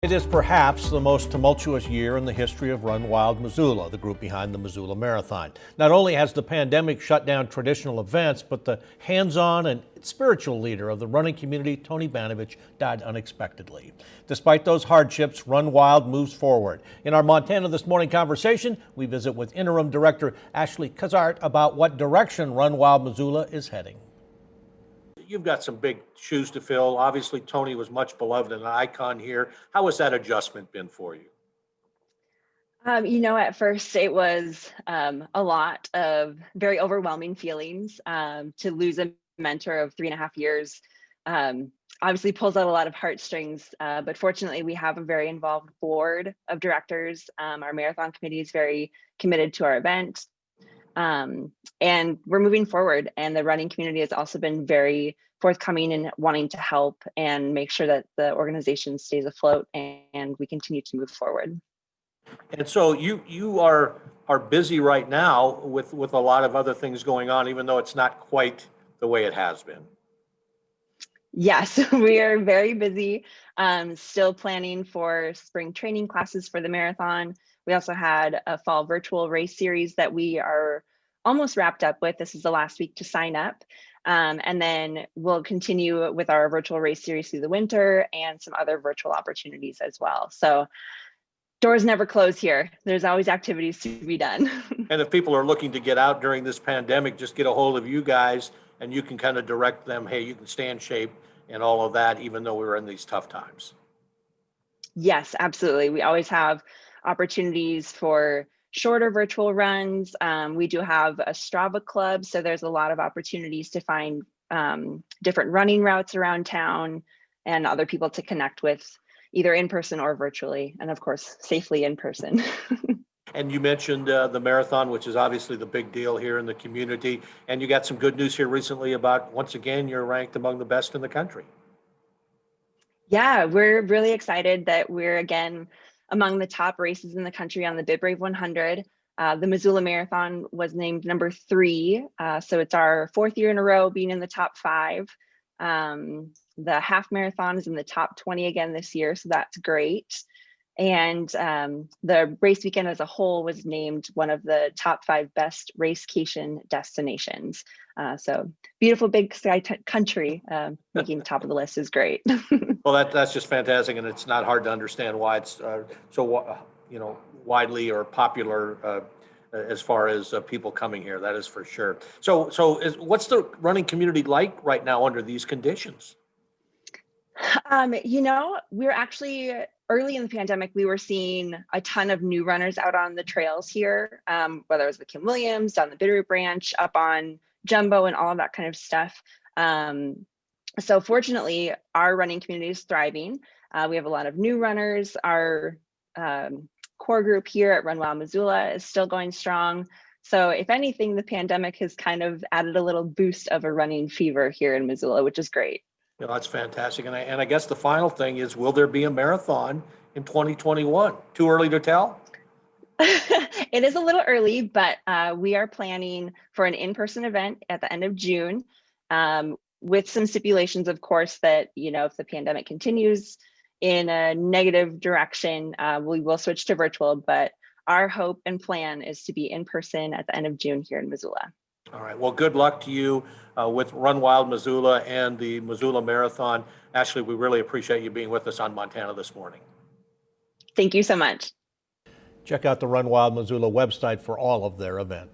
It is perhaps the most tumultuous year in the history of Run Wild Missoula, the group behind the Missoula Marathon. Not only has the pandemic shut down traditional events, but the hands-on and spiritual leader of the running community, Tony Banovich, died unexpectedly. Despite those hardships, Run Wild moves forward. In our Montana This Morning conversation, we visit with Interim Director Ashley Kazart about what direction Run Wild Missoula is heading. You've got some big shoes to fill. Obviously, Tony was much beloved and an icon here. How has that adjustment been for you? At first it was a lot of very overwhelming feelings. To lose a mentor of 3.5 years obviously pulls out a lot of heartstrings, but fortunately we have a very involved board of directors. Our marathon committee is very committed to our event. And we're moving forward, and the running community has also been very forthcoming and wanting to help and make sure that the organization stays afloat and we continue to move forward. And so you are busy right now with a lot of other things going on, even though it's not quite the way it has been. Yes, we are very busy, still planning for spring training classes for the marathon. We also had a fall virtual race series that we are almost wrapped up with. This is the last week to sign up. And then we'll continue with our virtual race series through the winter and some other virtual opportunities as well. So doors never close here. There's always activities to be done. And if people are looking to get out during this pandemic, just get a hold of you guys and you can kind of direct them, hey, you can stay in shape and all of that, even though we're in these tough times. Yes, absolutely. We always have opportunities for shorter virtual runs. We do have a Strava club, so there's a lot of opportunities to find different running routes around town and other people to connect with, either in person or virtually, and of course, safely in person. And you mentioned the marathon, which is obviously the big deal here in the community. And you got some good news here recently about, once again, you're ranked among the best in the country. Yeah, we're really excited that we're again among the top races in the country on the Bib Brave 100. The Missoula Marathon was named number 3, so it's our 4th year in a row being in the top 5. The half marathon is in the top 20 again this year, so that's great. And the race weekend as a whole was named one of the top 5 best racecation destinations. So beautiful big sky country, making top of the list is great. Well, that's just fantastic, and it's not hard to understand why it's so widely or popular as far as people coming here. That is for sure. So what's the running community like right now under these conditions? We're actually early in the pandemic, we were seeing a ton of new runners out on the trails here, whether it was the Kim Williams, down the Bitterroot Branch, up on Jumbo and all of that kind of stuff. So fortunately, our running community is thriving. We have a lot of new runners. Our core group here at Run Wild Missoula is still going strong. So if anything, the pandemic has kind of added a little boost of a running fever here in Missoula, which is great. That's fantastic. And I guess the final thing is, will there be a marathon in 2021? Too early to tell? It is a little early, but we are planning for an in-person event at the end of June, with some stipulations, of course, that, if the pandemic continues in a negative direction, we will switch to virtual, but our hope and plan is to be in person at the end of June here in Missoula. All right. Well, good luck to you with Run Wild Missoula and the Missoula Marathon. Ashley, we really appreciate you being with us on Montana This Morning. Thank you so much. Check out the Run Wild Missoula website for all of their events.